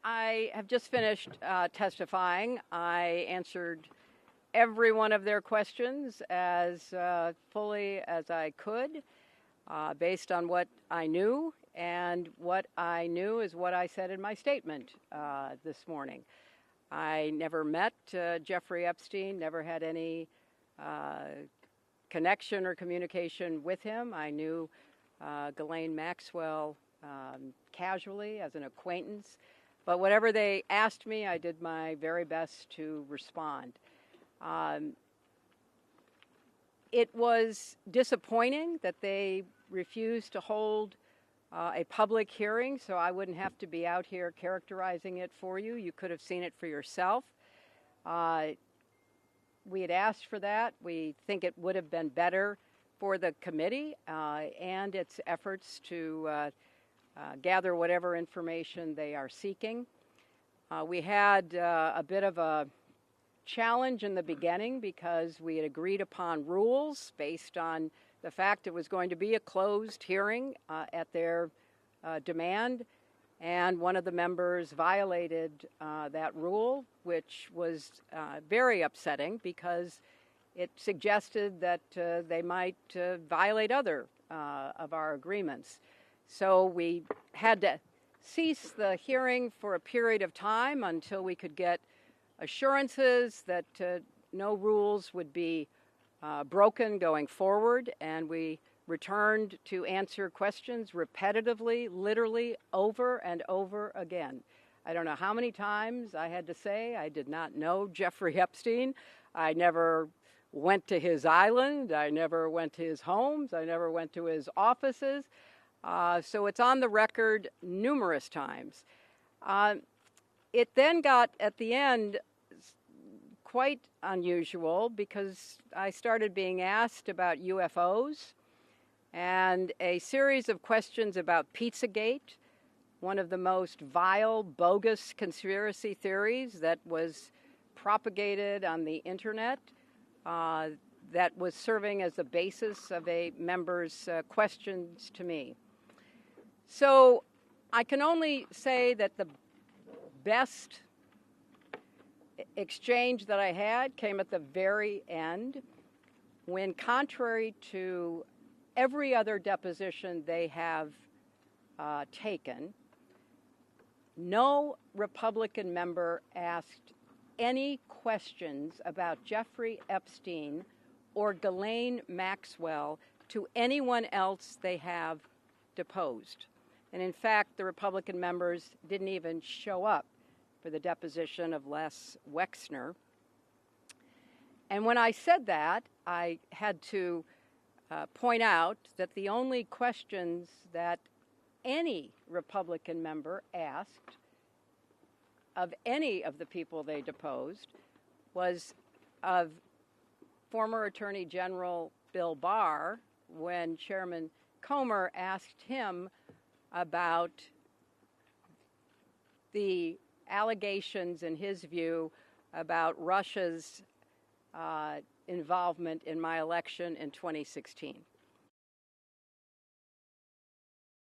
I have just finished testifying. I answered every one of their questions as fully as I could, based on what I knew, and what I knew is what I said in my statement this morning. I never met Jeffrey Epstein, never had any connection or communication with him. I knew Ghislaine Maxwell casually as an acquaintance, but whatever they asked me, I did my very best to respond. It was disappointing that they refused to hold a public hearing, so I wouldn't have to be out here characterizing it for you. You could have seen it for yourself. We had asked for that. We think it would have been better for the committee and its efforts to gather whatever information they are seeking. We had a bit of a challenge in the beginning because we had agreed upon rules based on the fact it was going to be a closed hearing at their demand, and one of the members violated that rule, which was very upsetting because it suggested that they might violate other of our agreements. So we had to cease the hearing for a period of time until we could get assurances that no rules would be broken going forward, and we returned to answer questions repetitively, literally over and over again. I don't know how many times I had to say I did not know Jeffrey Epstein. I never went to his island. I never went to his homes. I never went to his offices. So it's on the record numerous times. It then got, at the end, quite unusual because I started being asked about UFOs and a series of questions about Pizzagate, one of the most vile, bogus conspiracy theories that was propagated on the internet, that was serving as the basis of a member's questions to me. So I can only say that the best exchange that I had came at the very end, when, contrary to every other deposition they have taken, no Republican member asked any questions about Jeffrey Epstein or Ghislaine Maxwell to anyone else they have deposed. And in fact, the Republican members didn't even show up for the deposition of Les Wexner. And when I said that, I had to point out that the only questions that any Republican member asked of any of the people they deposed was of former Attorney General Bill Barr, when Chairman Comer asked him about the allegations, in his view, about Russia's involvement in my election in 2016.